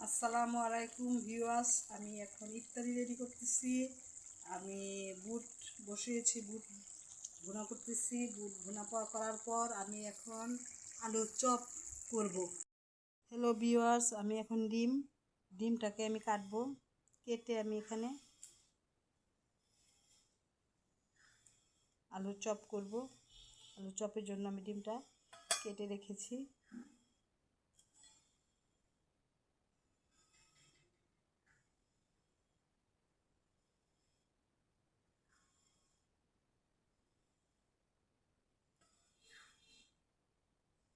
আসসালামু আলাইকুম ভিউয়ার্স, আমি এখন ইফতারি রেডি করতেছি। আমি বুট বসিয়েছি, বুট ভুনা করতেছি। বুট ভুনা করার পর আমি এখন আলুর চপ করব। হ্যালো ভিউয়ার্স, আমি এখন ডিমটাকে আমি কাটবো। কেটে আমি এখানে আলুর চপ করব। আলুর চপের জন্য আমি ডিমটা কেটে রেখেছি।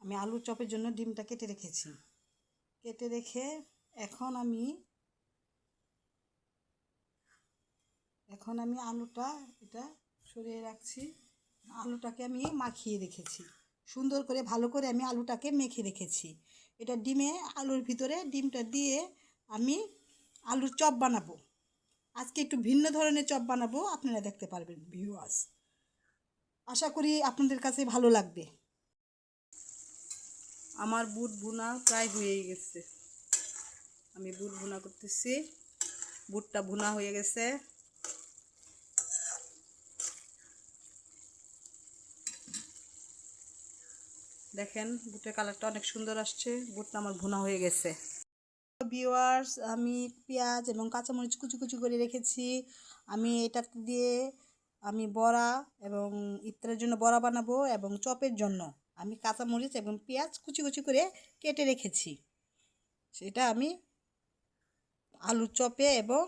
আমি আলুর চপের জন্য ডিমটা কেটে রেখেছি। কেটে রেখে এখন আমি আলুটা এটা সরিয়ে রাখছি। আলুটাকে আমি মাখিয়ে রেখেছি, সুন্দর করে ভালো করে আমি আলুটাকে মেখে রেখেছি। এটা আলুর ভিতরে ডিমটা দিয়ে আমি আলুর চপ বানাবো। আজকে একটু ভিন্ন ধরনের চপ বানাবো, আপনারা দেখতে পারবেন ভিউয়ার্স। আশা করি আপনাদের কাছে ভালো লাগবে। আমার বুট ভুনা প্রায় হয়ে গেছে। আমি বুট ভুনা করতেছি। বুটটা ভুনা হয়ে গেছে। দেখেন বুটের কালারটা অনেক সুন্দর আসছে। বুটটা আমার ভুনা হয়ে গেছে। ভিউয়ার্স, আমি পেঁয়াজ এবং কাঁচামরিচ কুচি কুচি করে রেখেছি। আমি এটা দিয়ে আমি বড়া এবং ইফতারের জন্য বড়া বানাবো এবং চপের জন্য আমি কাঁচামরিচ এবং পেঁয়াজ কুচি কুচি করে কেটে রেখেছি। সেটা আমি আলুর চপে এবং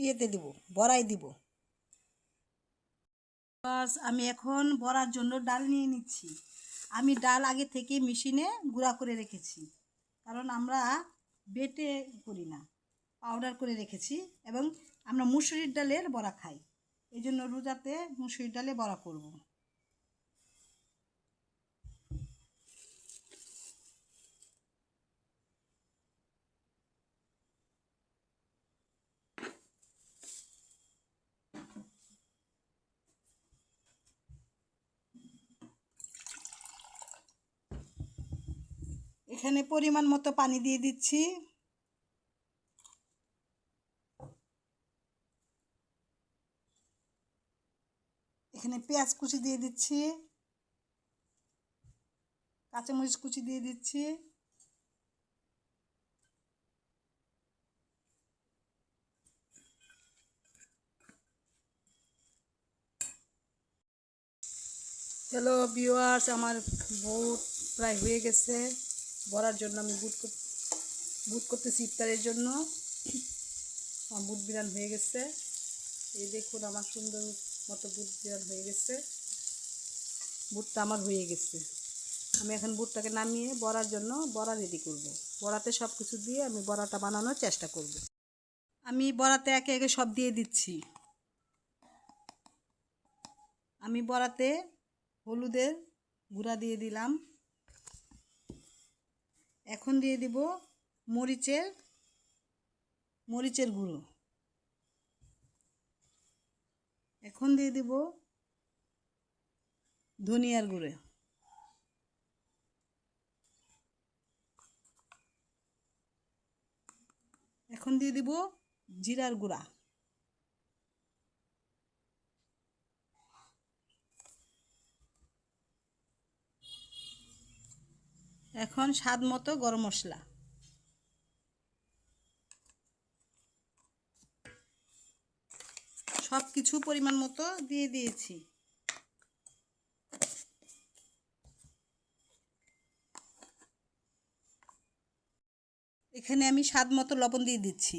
ইয়েতে দিব, বড়াই দিব। আমি এখন বড়ার জন্য ডাল নিয়ে নিচ্ছি। আমি ডাল আগে থেকে মেশিনে গুঁড়া করে রেখেছি, কারণ আমরা বেটে করি না, পাউডার করে রেখেছি। এবং আমরা মুসুরির ডালের বড়া খাই, এই জন্য রোজাতে মুসুরির ডালে বড়া করব। এখানে পরিমাণ মতো পানি দিয়ে দিচ্ছি। এখানে পেঁয়াজ কুচি দিয়ে দিচ্ছি, কাঁচামরিচ কুচি দিয়ে দিচ্ছি। হ্যালো ভিউয়ার্স, আমার বুট প্রায় হয়ে গেছে। বড়ার জন্য আমি বুট করতেছি ইফতারের জন্য। আমার বুট বিরান হয়ে গেছে। এই দেখুন আমার সুন্দর মতো বুট বিরান হয়ে গেছে। বুটটা আমার হয়ে গেছে। আমি এখন বুটটাকে নামিয়ে বড়ার জন্য বড়া রেডি করব। বড়াতে সব কিছু দিয়ে আমি বড়াটা বানানোর চেষ্টা করব। আমি বড়াতে একে একে সব দিয়ে দিচ্ছি। আমি বড়াতে হলুদের গুঁড়া দিয়ে দিলাম। এখন দিয়ে দিব মরিচের গুঁড়ো। এখন দিয়ে দিব ধনিয়ার গুঁড়ো। এখন দিয়ে দিব জিরার গুঁড়া। এখন স্বাদ মতো গরম মশলা। সব কিছু পরিমাণ মতো দিয়ে দিয়েছি। এখানে আমি স্বাদ মতো লবণ দিয়ে দিচ্ছি,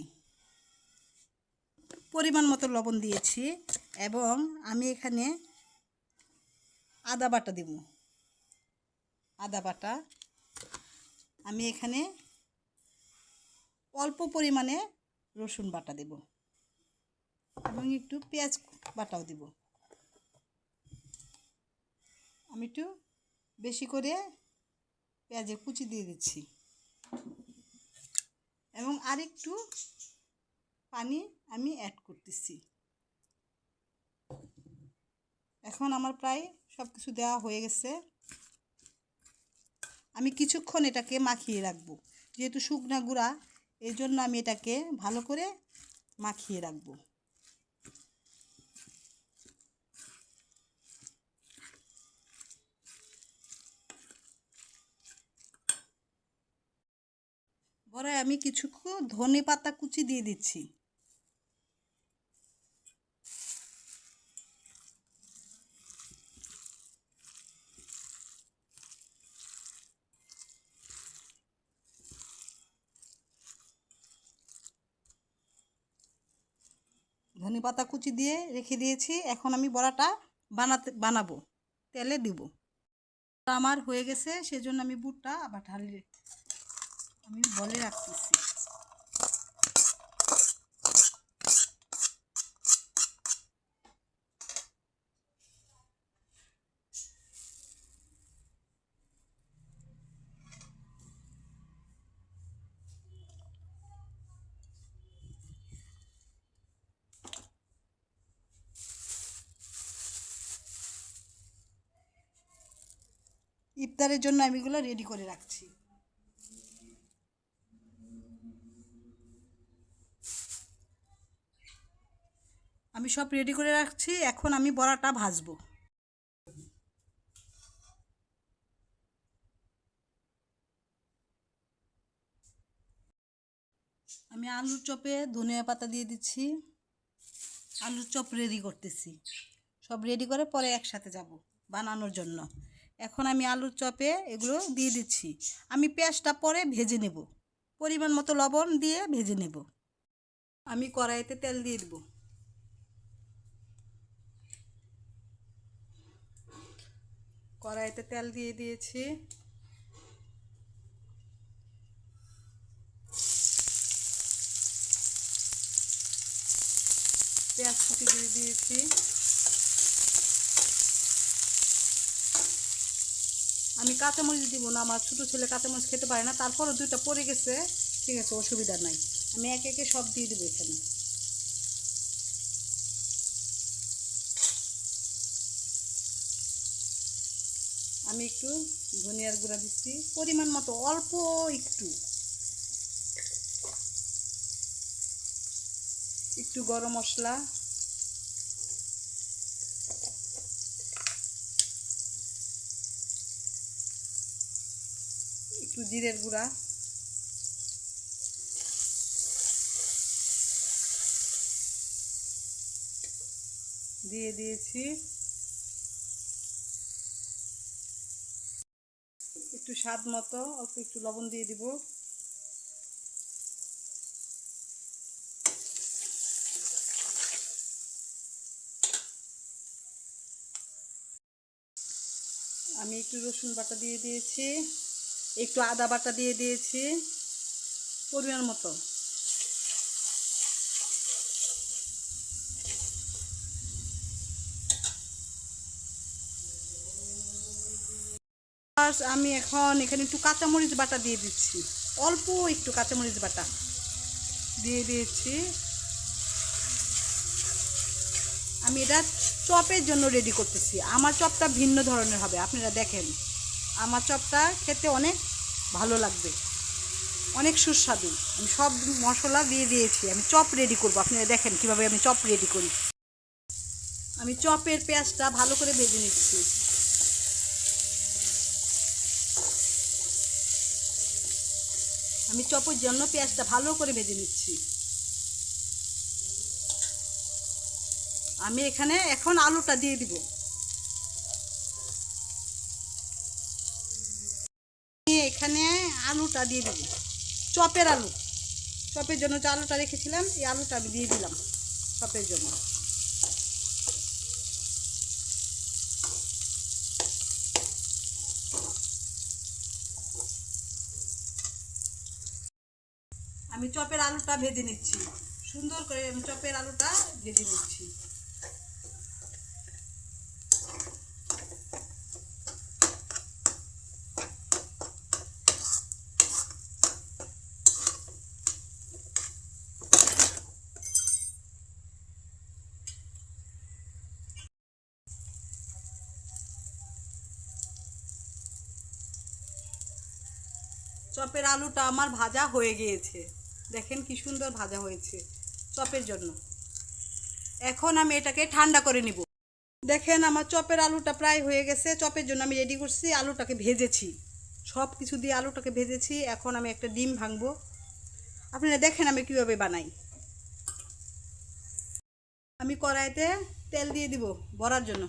পরিমাণ মতো লবণ দিয়েছি। এবং আমি এখানে আদা বাটা দিব। আদা বাটা আমি এখানে অল্প পরিমাণে রসুন বাটা দেব এবং একটু পেঁয়াজ বাটাও দিব। আমি একটু বেশি করে পেঁয়াজের কুচি দিয়ে দিচ্ছি এবং আরেকটু পানি আমি অ্যাড করতেছি। এখন আমার প্রায় সব কিছু দেওয়া হয়ে গেছে। আমি কিছুক্ষণ এটাকে মাখিয়ে রাখবো, যেহেতু শুকনা গুঁড়া এই জন্য আমি এটাকে ভালো করে মাখিয়ে রাখবো। বড়ায় আমি কিছু ধনে পাতা কুচি দিয়ে দিচ্ছি। ধনে পাতা কুচি দিয়ে রেখে দিয়েছি। এখন আমি বড়াটা বানাবো, তেলে দিব। আমার হয়ে গেছে, সেজন্য আমি বুটটা আবার ঢালি আমি বলে রাখতেছি। ইফতারের জন্য আমি এগুলো রেডি করে রাখছি। আমি সব রেডি করে রাখছি, এখন আমি বড়াটা ভাজবো। আমি আলুর চপে ধনিয়া পাতা দিয়ে দিচ্ছি। আলুর চপ রেডি করতেছি, সব রেডি করে পরে একসাথে যাব বানানোর জন্য। এখন আমি আলুর চপে এগুলো দিয়ে দিচ্ছি। আমি পেঁয়াজটা পরে ভেজে নেব, পরিমাণ মতো লবণ দিয়ে ভেজে নেব। আমি কড়াইতে তেল দিয়ে দেব। কড়াইতে তেল দিয়ে দিয়েছি। পেঁয়াজ কুচি দিয়ে দিয়েছি। আমি কাঁচামরিচ দিব না, আমার ছোটো ছেলে কাঁচামরিচ খেতে পারে না, তারপরও দুইটা পড়ে গেছে, ঠিক আছে, অসুবিধা নাই। আমি একে একে সব দিয়ে দেবো এখানে। আমি একটু ধনিয়ার গুঁড়া দিচ্ছি পরিমাণ মতো, অল্প একটু, একটু গরম মশলা, একটু জিরের গুঁড়া, দিয়ে দিয়েছি। একটু স্বাদ মতো অল্প একটু লবণ দিয়ে দিব। আমি একটু রসুন বাটা দিয়ে দিয়েছি, একটু আদা বাটা দিয়ে দিয়েছি পরিমাণ মতো। আমি এখন এখানে একটু কাঁচামরিচ বাটা দিয়ে দিচ্ছি, অল্প একটু কাঁচামরিচ বাটা দিয়ে দিয়েছি। আমি এটা চপের জন্য রেডি করতেছি। আমার চপটা ভিন্ন ধরনের হবে, আপনারা দেখেন। আমার চপটা খেতে অনেক ভালো লাগবে, অনেক সুস্বাদু। আমি সব মশলা দিয়ে দিয়েছি, আমি চপ রেডি করব। আপনারা দেখেন কিভাবে আমি চপ রেডি করি। আমি চপের পেঁয়াজটা ভালো করে ভেজে নিচ্ছি। আমি চপের জন্য পেঁয়াজটা ভালো করে ভেজে নিচ্ছি। আমি এখানে এখন আলুটা দিয়ে দিব। এখানে আলুটা দিয়ে দিব, চপের আলু। চপের জন্য যে আলুটা রেখেছিলাম, এই আলুটা আমি দিয়ে দিলাম চপের জন্য। আমি চপের আলুটা ভেজে নিচ্ছি, সুন্দর করে আমি চপের আলুটা ভেজে নিচ্ছি। চপের আলুটা আমার ভাজা হয়ে গিয়েছে। দেখেন কি সুন্দর ভাজা হয়েছে চপের জন্য। এখন আমি এটাকে ঠান্ডা করে নিব। দেখেন আমার চপের আলুটা প্রায় হয়ে গেছে। চপের জন্য আমি রেডি করছি, আলুটাকে ভেজেছি, সব কিছু দিয়ে আলুটাকে ভেজেছি। এখন আমি একটা ডিম ভাঙবো। আপনারা দেখেন আমি কিভাবে বানাই। আমি কড়াইতে তেল দিয়ে দিব বড়ার জন্য।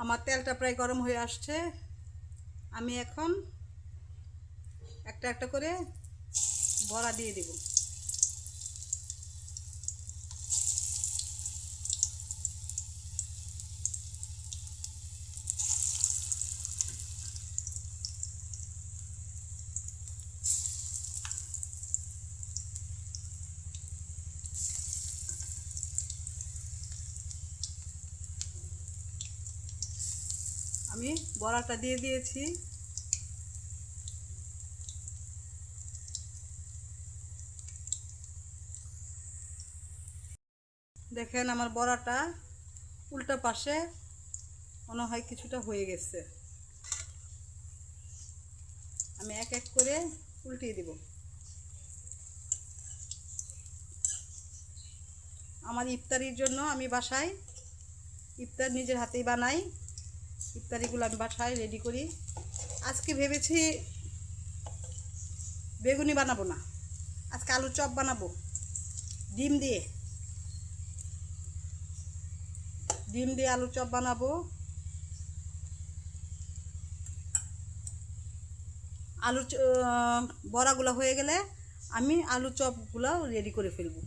আমার তেলটা প্রায় গরম হয়ে আসছে। আমি এখন একটা একটা করে বড়া দিয়ে দিব। আমি বড়াটা দিয়ে দিয়েছি। দেখেন আমার বড়াটা উল্টো পাশে মনে হয় কিছুটা হয়ে গেছে। আমি এক এক করে উল্টিয়ে দিব। আমার ইফতারির জন্য আমি বাসায় ইফতার নিজের হাতেই বানাই। ইফতারিগুলো আমি বাসায় রেডি করি। আজকে ভেবেছি বেগুনি বানাবো না, আজকে আলুর চপ বানাবো ডিম দিয়ে। ডিম দিয়ে আলুর চপ বানাবো। আলুর বড়াগুলো হয়ে গেলে আমি আলুর চপগুলো রেডি করে ফেলবো।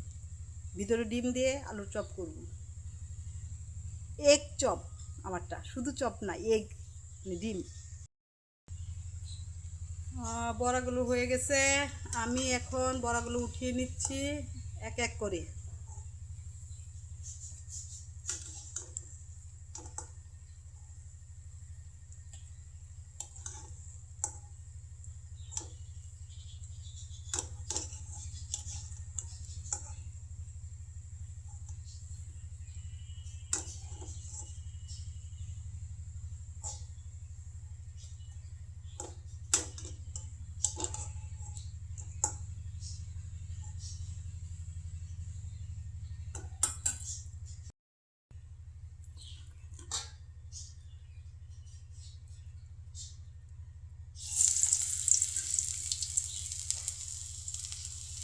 ভিতরে ডিম দিয়ে আলুর চপ করব। এগ চপ আমারটা, শুধু চপ না, এগ ডিম। বড়াগুলো হয়ে গেছে। আমি এখন বড়াগুলো উঠিয়ে নিচ্ছি এক এক করে।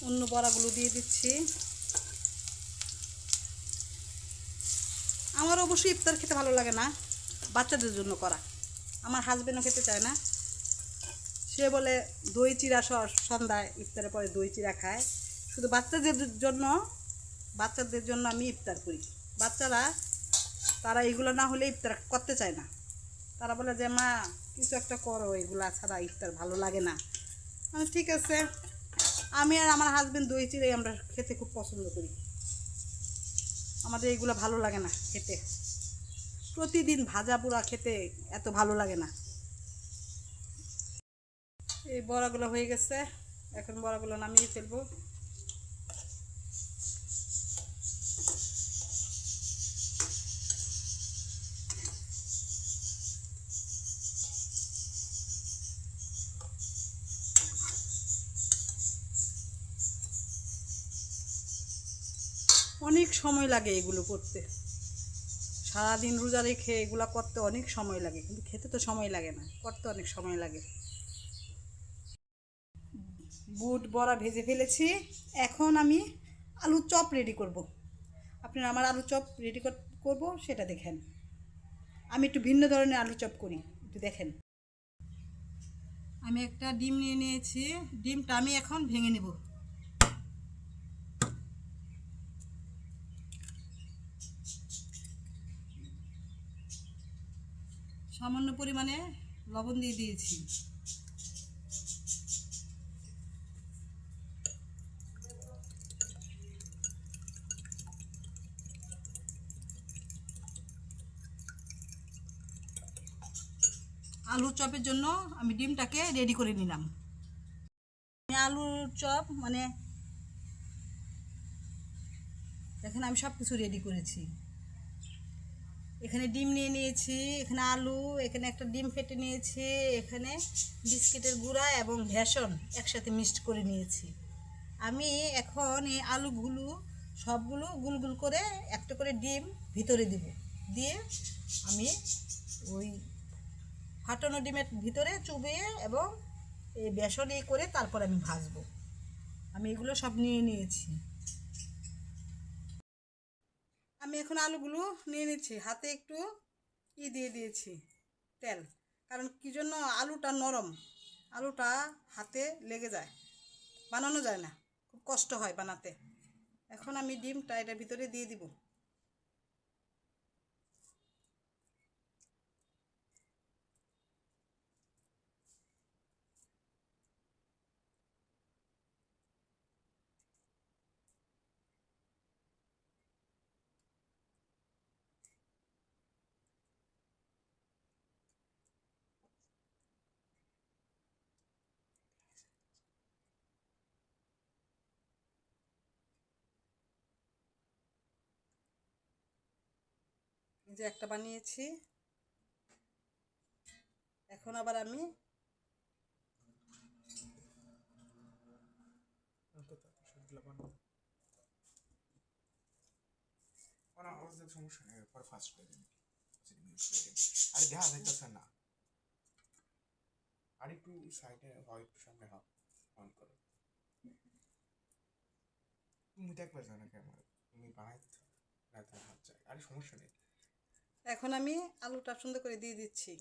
অন্য বড়াগুলো দিয়ে দিচ্ছি। আমার অবশ্যই ইফতার খেতে ভালো লাগে না, বাচ্চাদের জন্য করা। আমার হাজবেন্ডও খেতে চায় না। সে বলে দই চিড়া, সন্ধ্যায় ইফতারের পরে দই চিড়া খায়। শুধু বাচ্চাদের জন্য আমি ইফতার করি। বাচ্চারা তারা এগুলো না হলে ইফতার করতে চায় না। তারা বলে যে মা কিছু একটা করো, এগুলো ছাড়া ইফতার ভালো লাগে না। ঠিক আছে। আমি আর আমার হাজবেন্ড দই চিড়াই আমরা খেতে খুব পছন্দ করি। আমাদের এগুলো ভালো লাগে না খেতে। প্রতিদিন ভাজা পোড়া খেতে এত ভালো লাগে না। এই বড়াগুলো হয়ে গেছে, এখন বড়াগুলো নামিয়ে ফেলবো। অনেক সময় লাগে এগুলো করতে। সারাদিন রোজা রেখে এগুলো করতে অনেক সময় লাগে, কিন্তু খেতে তো সময় লাগে না, করতে অনেক সময় লাগে। বুট বড়া ভেজে ফেলেছি। এখন আমি আলুর চপ রেডি করব। আপনারা আমার আলুর চপ রেডি করব সেটা দেখেন। আমি একটু ভিন্ন ধরনের আলু চপ করি, একটু দেখেন। আমি একটা ডিম নিয়ে নিয়েছি। ডিমটা আমি এখন ভেঙে নেব। সামান্য পরিমাণে লবণ দিয়ে দিয়েছি। আলুর চপের জন্য আমি ডিমটাকে রেডি করে নিলাম। আলুর চপ এখানে আমি সব কিছু রেডি করেছি। এখানে ডিম নিয়ে নিয়েছি, এখানে আলু, এখানে একটা ডিম ফেটে নিয়েছি, এখানে বিস্কিটের গুঁড়া এবং বেসন একসাথে মিক্সড করে নিয়েছি। আমি এখন এই আলুগুলো সবগুলো গুল গুল করে একটা করে ডিম ভিতরে দিব, দিয়ে আমি ওই ফাটানো ডিমের ভিতরে চুবিয়ে এবং এই বেসন করে তারপর আমি ভাজবো। আমি এগুলো সব নিয়ে নিয়েছি। আমি এখন আলুগুলো নিয়ে নিচ্ছি, হাতে একটু দিয়ে দিয়েছি তেল, কারণ কি জন্য, আলুটা নরম, আলুটা হাতে লেগে যায়, বানানো যায় না, খুব কষ্ট হয় বানাতে। এখন আমি ডিমটা এটার ভিতরে দিয়ে দিব। এই যে একটা বানিয়েছি, এখন আবার আমি সমস্যা নেই, পরে ফাস্ট করে দিন। আরে দেখা যাইতেছে না, আর একটু সাইডে হয়, একটু সামনে হাত অন করো। তুমি দেখবে না ক্যামেরা, তুমি বানাইতে না, তোমার হাত চাই, আরে সমস্যা নেই। এখন আমি আলুটা সুন্দর করে দিয়ে দিচ্ছি।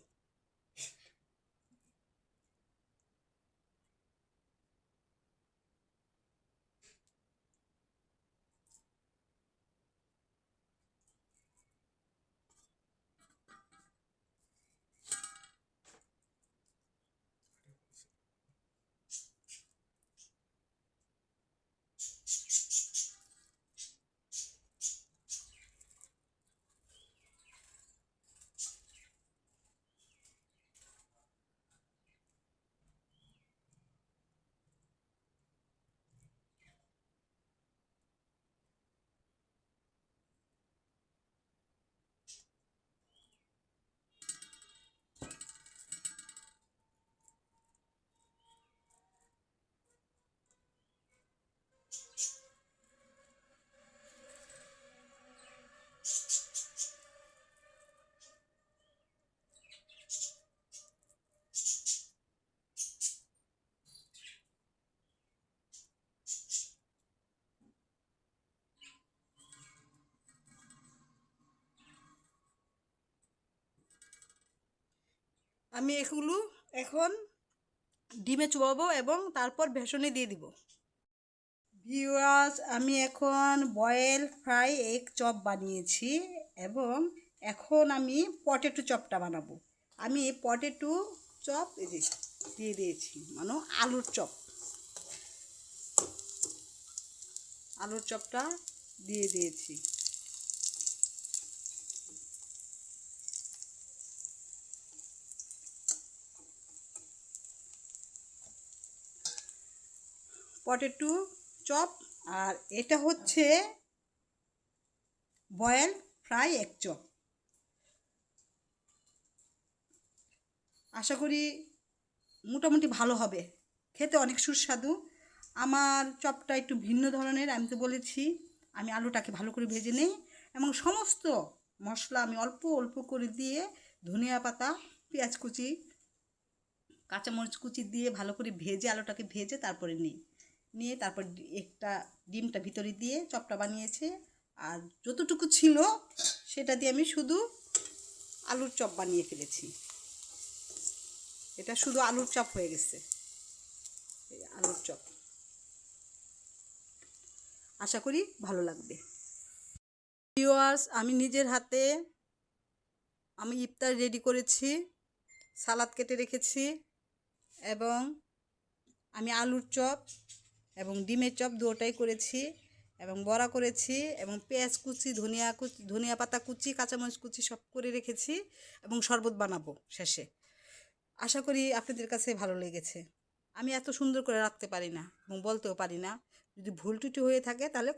আমি এগুলো এখন ডিমে চুবাবো এবং তারপর বেসনে দিয়ে দিব। ভিউয়ার্স, আমি এখন বয়েল ফ্রাই এগ চপ বানিয়েছি এবং এখন আমি পটেটো চপটা বানাবো। আমি পটেটো চপ এই যে দিয়ে দিয়েছি, মানে আলুর চপ, আলুর চপটা দিয়ে দিয়েছি। পটেটো চপ, আর এটা হচ্ছে বয়েল ফ্রাই এগ চপ। আশা করি মোটামুটি ভালো হবে, খেতে অনেক সুস্বাদু। আমার চপটা একটু ভিন্ন ধরনের, আমি তো বলেছি আমি আলুটাকে ভালো করে ভেজে নিই এবং সমস্ত মশলা আমি অল্প অল্প করে দিয়ে ধনিয়া পাতা, পেঁয়াজ কুচি, কাঁচামরিচ কুচি দিয়ে ভালো করে ভেজে, আলুটাকে ভেজে তারপরে নিয়ে তারপর একটা ডিমটা ভিতরে দিয়ে চপটা বানিয়েছে। আর যতটুকু ছিল সেটা দিয়ে আমি শুধু আলুর চপ বানিয়ে ফেলেছি। এটা শুধু আলুর চপ হয়ে গেছে, এই আলুর চপ। আশা করি ভালো লাগবে। ভিউয়ার্স, আমি নিজের হাতে আমি ইফতার রেডি করেছি, সালাদ কেটে রেখেছি এবং আমি আলুর চপ এবং ডিমের চপ দুটোটাই করেছি এবং বড়া করেছি এবং পেঁয়াজ কুচি, ধনিয়া পাতা কুচি, কাঁচামরিচ কুচি সব করে রেখেছি এবং শরবত বানাবো শেষে। আশা করি আপনাদের কাছে ভালো লেগেছে। আমি এত সুন্দর করে রাখতে পারি না এবং বলতেও পারি না, যদি ভুল ত্রুটি হয়ে থাকে তাহলে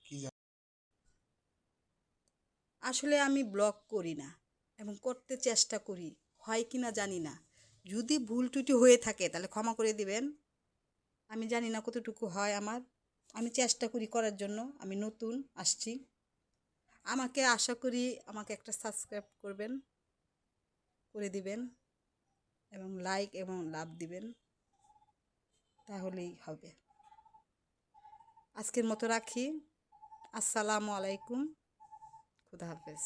কি আসলে আমি ব্লগ করি না এবং করতে চেষ্টা করি, হয় কি না জানি না। যদি ভুল ত্রুটি হয়ে থাকে তাহলে ক্ষমা করে দিবেন। আমি জানি না কতটুকু হয় আমার। আমি চেষ্টা করি করার জন্য। আমি নতুন আসছি। আমাকে আশা করি আমাকে একটা সাবস্ক্রাইব করবেন, করে দিবেন এবং লাইক এবং লাভ দিবেন, তাহলেই হবে। আজকের মতো রাখি। আসসালামু আলাইকুম। খুদা হাফেজ।